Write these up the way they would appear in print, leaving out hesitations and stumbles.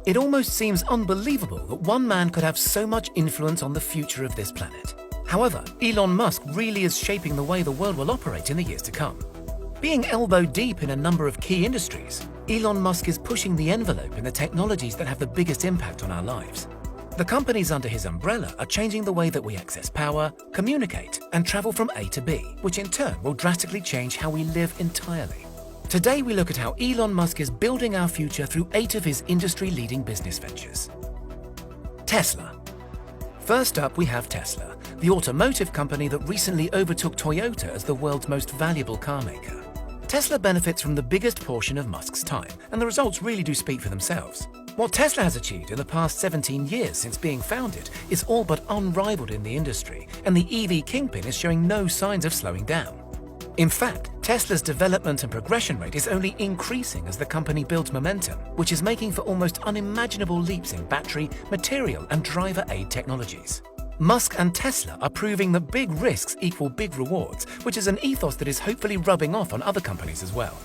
It almost seems unbelievable that one man could have so much influence on the future of this planet. However, Elon Musk really is shaping the way the world will operate in the years to come. Being elbow deep in a number of key industries, Elon Musk is pushing the envelope in the technologies that have the biggest impact on our lives. The companies under his umbrella are changing the way that we access power, communicate, and travel from A to B, which in turn will drastically change how we live entirely. Today we look at how Elon Musk is building our future through 8 of his industry-leading business ventures. Tesla. First up, we have Tesla, the automotive company that recently overtook Toyota as the world's most valuable car maker. Tesla benefits from the biggest portion of Musk's time, and the results really do speak for themselves. What Tesla has achieved in the past 17 years since being founded is all but unrivaled in the industry, and the EV kingpin is showing no signs of slowing down. In fact, Tesla's development and progression rate is only increasing as the company builds momentum, which is making for almost unimaginable leaps in battery, material, and driver aid technologies. Musk and Tesla are proving that big risks equal big rewards, which is an ethos that is hopefully rubbing off on other companies as well.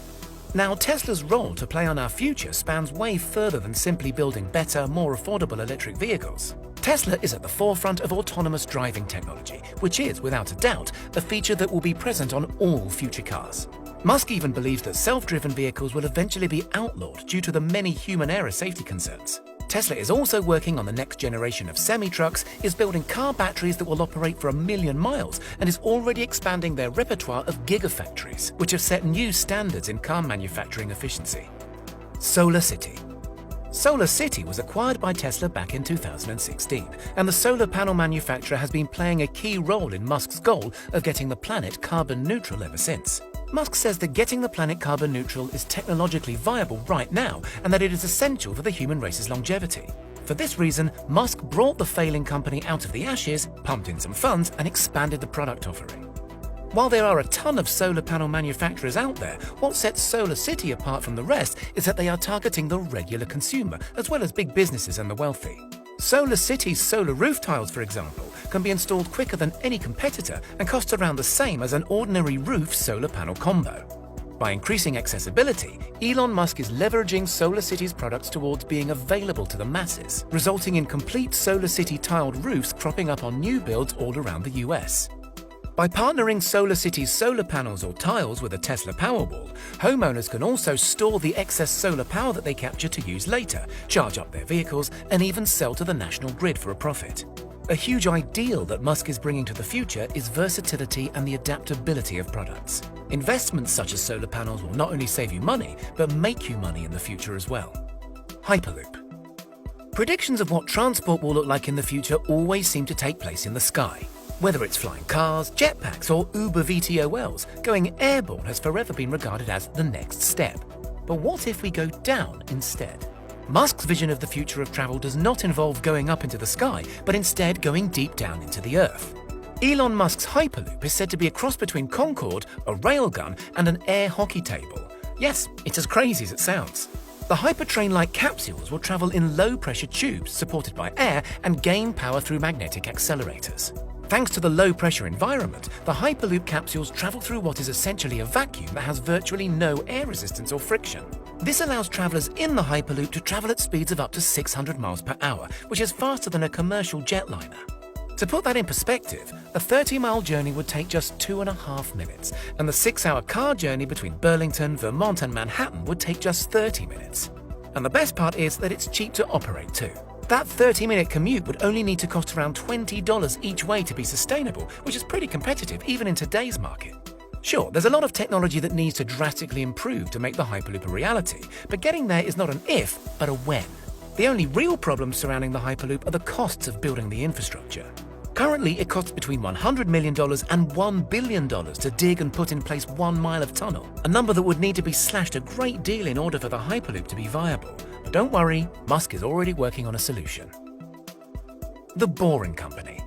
Now, Tesla's role to play on our future spans way further than simply building better, more affordable electric vehicles. Tesla is at the forefront of autonomous driving technology, which is, without a doubt, a feature that will be present on all future cars. Musk even believes that self-driven vehicles will eventually be outlawed due to the many human error safety concerns. Tesla is also working on the next generation of semi-trucks, is building car batteries that will operate for 1 million miles, and is already expanding their repertoire of gigafactories, which have set new standards in car manufacturing efficiency. SolarCity. SolarCity was acquired by Tesla back in 2016, and the solar panel manufacturer has been playing a key role in Musk's goal of getting the planet carbon neutral ever since. Musk says that getting the planet carbon neutral is technologically viable right now and that it is essential for the human race's longevity. For this reason, Musk brought the failing company out of the ashes, pumped in some funds, and expanded the product offering. While there are a ton of solar panel manufacturers out there, what sets SolarCity apart from the rest is that they are targeting the regular consumer, as well as big businesses and the wealthy. SolarCity's solar roof tiles, for example, can be installed quicker than any competitor and cost around the same as an ordinary roof solar panel combo. By increasing accessibility, Elon Musk is leveraging SolarCity's products towards being available to the masses, resulting in complete SolarCity tiled roofs cropping up on new builds all around the US. By partnering SolarCity's solar panels or tiles with a Tesla Powerwall, homeowners can also store the excess solar power that they capture to use later, charge up their vehicles, and even sell to the national grid for a profit. A huge ideal that Musk is bringing to the future is versatility and the adaptability of products. Investments such as solar panels will not only save you money, but make you money in the future as well. Hyperloop. Predictions of what transport will look like in the future always seem to take place in the sky. Whether it's flying cars, jetpacks, or Uber VTOLs, going airborne has forever been regarded as the next step. But what if we go down instead? Musk's vision of the future of travel does not involve going up into the sky, but instead going deep down into the Earth. Elon Musk's Hyperloop is said to be a cross between Concorde, a railgun, and an air hockey table. Yes, it's as crazy as it sounds. The hypertrain-like capsules will travel in low-pressure tubes supported by air and gain power through magnetic accelerators. Thanks to the low-pressure environment, the Hyperloop capsules travel through what is essentially a vacuum that has virtually no air resistance or friction. This allows travelers in the Hyperloop to travel at speeds of up to 600 miles per hour, which is faster than a commercial jetliner. To put that in perspective, a 30-mile journey would take just 2.5 minutes, and the 6-hour car journey between Burlington, Vermont and Manhattan would take just 30 minutes. And the best part is that it's cheap to operate too. That 30-minute commute would only need to cost around $20 each way to be sustainable, which is pretty competitive even in today's market. Sure, there's a lot of technology that needs to drastically improve to make the Hyperloop a reality, but getting there is not an if, but a when. The only real problems surrounding the Hyperloop are the costs of building the infrastructure. Currently, it costs between $100 million and $1 billion to dig and put in place 1 mile of tunnel, a number that would need to be slashed a great deal in order for the Hyperloop to be viable. But don't worry, Musk is already working on a solution. The Boring Company.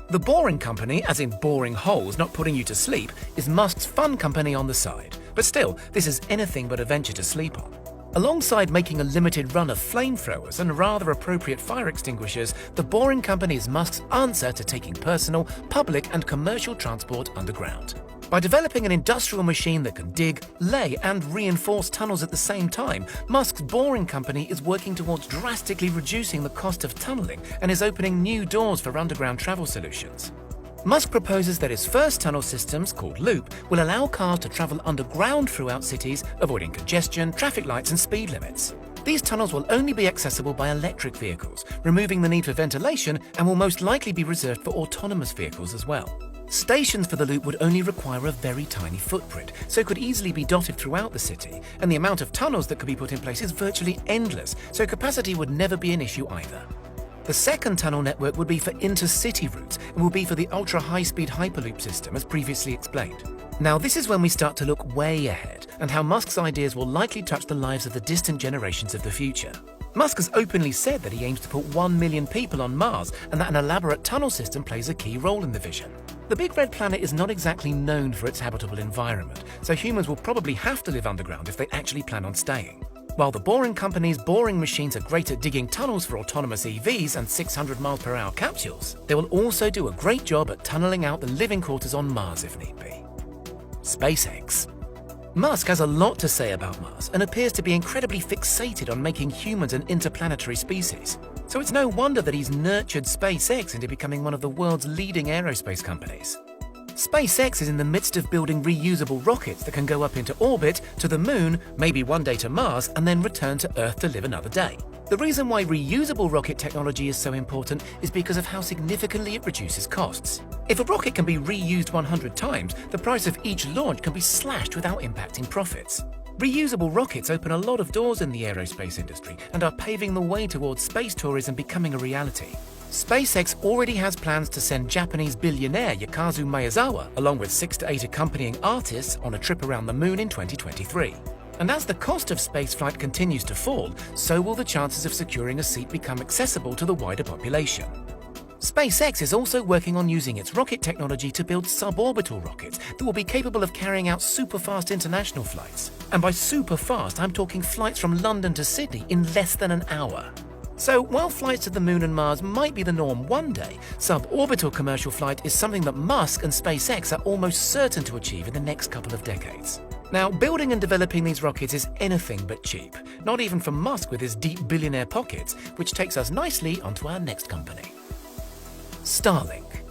The Boring Company, as in boring holes not putting you to sleep, is Musk's fun company on the side. But still, this is anything but a venture to sleep on. Alongside making a limited run of flamethrowers and rather appropriate fire extinguishers, the Boring Company is Musk's answer to taking personal, public and commercial transport underground. By developing an industrial machine that can dig, lay, and reinforce tunnels at the same time, Musk's Boring Company is working towards drastically reducing the cost of tunneling and is opening new doors for underground travel solutions. Musk proposes that his first tunnel systems, called Loop, will allow cars to travel underground throughout cities, avoiding congestion, traffic lights, and speed limits. These tunnels will only be accessible by electric vehicles, removing the need for ventilation, and will most likely be reserved for autonomous vehicles as well. Stations for the Loop would only require a very tiny footprint, so could easily be dotted throughout the city, and the amount of tunnels that could be put in place is virtually endless, so capacity would never be an issue either. The second tunnel network would be for intercity routes and will be for the ultra-high-speed Hyperloop system, as previously explained. Now, this is when we start to look way ahead, and how Musk's ideas will likely touch the lives of the distant generations of the future. Musk has openly said that he aims to put 1 million people on Mars, and that an elaborate tunnel system plays a key role in the vision. The Big Red Planet is not exactly known for its habitable environment, so humans will probably have to live underground if they actually plan on staying. While the Boring Company's boring machines are great at digging tunnels for autonomous EVs and 600 mph capsules, they will also do a great job at tunneling out the living quarters on Mars if need be. SpaceX. Musk has a lot to say about Mars and appears to be incredibly fixated on making humans an interplanetary species. So it's no wonder that he's nurtured SpaceX into becoming one of the world's leading aerospace companies. SpaceX is in the midst of building reusable rockets that can go up into orbit, to the moon, maybe one day to Mars, and then return to Earth to live another day. The reason why reusable rocket technology is so important is because of how significantly it reduces costs. If a rocket can be reused 100 times, the price of each launch can be slashed without impacting profits. Reusable rockets open a lot of doors in the aerospace industry and are paving the way towards space tourism becoming a reality. SpaceX already has plans to send Japanese billionaire Yoshikazu Maezawa, along with 6 to 8 accompanying artists, on a trip around the moon in 2023. And as the cost of spaceflight continues to fall, so will the chances of securing a seat become accessible to the wider population. SpaceX is also working on using its rocket technology to build suborbital rockets that will be capable of carrying out super-fast international flights. And by super fast, I'm talking flights from London to Sydney in less than an hour. So, while flights to the moon and Mars might be the norm one day, suborbital commercial flight is something that Musk and SpaceX are almost certain to achieve in the next couple of decades. Now, building and developing these rockets is anything but cheap, not even for Musk with his deep billionaire pockets, which takes us nicely onto our next company. Starlink.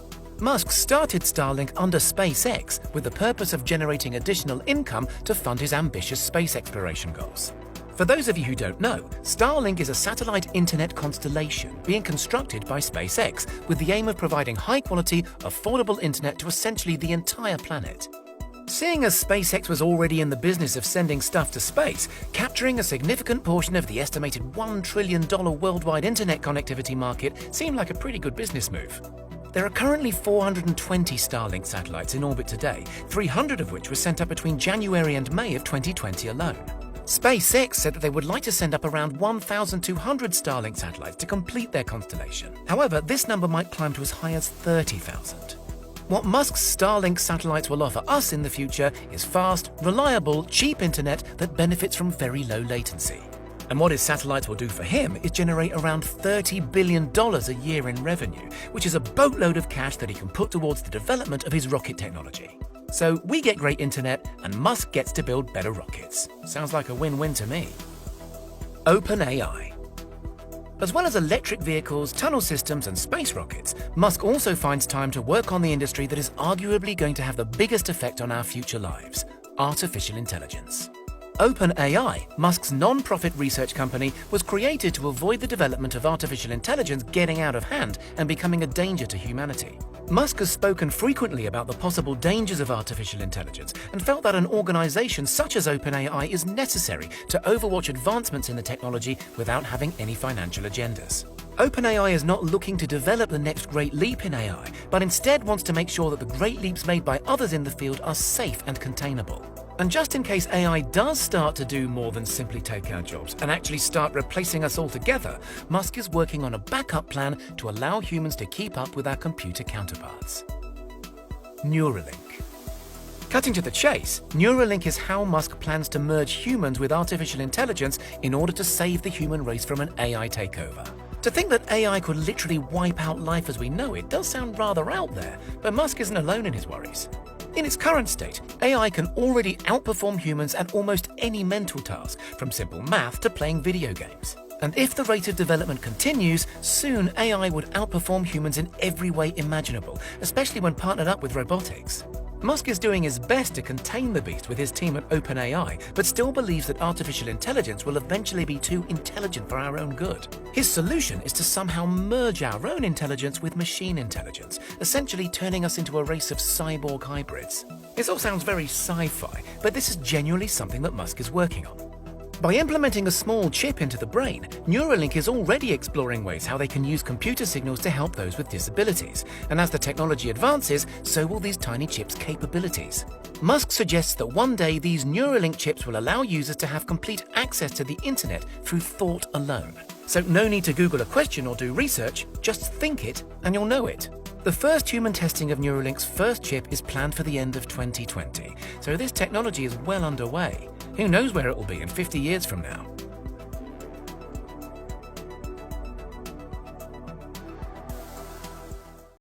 Musk started Starlink under SpaceX with the purpose of generating additional income to fund his ambitious space exploration goals. For those of you who don't know, Starlink is a satellite internet constellation being constructed by SpaceX with the aim of providing high-quality, affordable internet to essentially the entire planet. Seeing as SpaceX was already in the business of sending stuff to space, capturing a significant portion of the estimated $1 trillion worldwide internet connectivity market seemed like a pretty good business move. There are currently 420 Starlink satellites in orbit today, 300 of which were sent up between January and May of 2020 alone. SpaceX said that they would like to send up around 1,200 Starlink satellites to complete their constellation. However, this number might climb to as high as 30,000. What Musk's Starlink satellites will offer us in the future is fast, reliable, cheap internet that benefits from very low latency. And what his satellites will do for him is generate around $30 billion a year in revenue, which is a boatload of cash that he can put towards the development of his rocket technology. So we get great internet, and Musk gets to build better rockets. Sounds like a win-win to me. OpenAI. As well as electric vehicles, tunnel systems, and space rockets, Musk also finds time to work on the industry that is arguably going to have the biggest effect on our future lives: artificial intelligence. OpenAI, Musk's non-profit research company, was created to avoid the development of artificial intelligence getting out of hand and becoming a danger to humanity. Musk has spoken frequently about the possible dangers of artificial intelligence and felt that an organization such as OpenAI is necessary to overwatch advancements in the technology without having any financial agendas. OpenAI is not looking to develop the next great leap in AI, but instead wants to make sure that the great leaps made by others in the field are safe and containable. And just in case AI does start to do more than simply take our jobs and actually start replacing us altogether, Musk is working on a backup plan to allow humans to keep up with our computer counterparts. Neuralink. Cutting to the chase, Neuralink is how Musk plans to merge humans with artificial intelligence in order to save the human race from an AI takeover. To think that AI could literally wipe out life as we know it does sound rather out there, but Musk isn't alone in his worries. In its current state, AI can already outperform humans at almost any mental task, from simple math to playing video games. And if the rate of development continues, soon AI would outperform humans in every way imaginable, especially when partnered up with robotics. Musk is doing his best to contain the beast with his team at OpenAI, but still believes that artificial intelligence will eventually be too intelligent for our own good. His solution is to somehow merge our own intelligence with machine intelligence, essentially turning us into a race of cyborg hybrids. This all sounds very sci-fi, but this is genuinely something that Musk is working on. By implementing a small chip into the brain, Neuralink is already exploring ways how they can use computer signals to help those with disabilities. And as the technology advances, so will these tiny chips' capabilities. Musk suggests that one day these Neuralink chips will allow users to have complete access to the internet through thought alone. So no need to Google a question or do research, just think it and you'll know it. The first human testing of Neuralink's first chip is planned for the end of 2020, so this technology is well underway. Who knows where it will be in 50 years from now?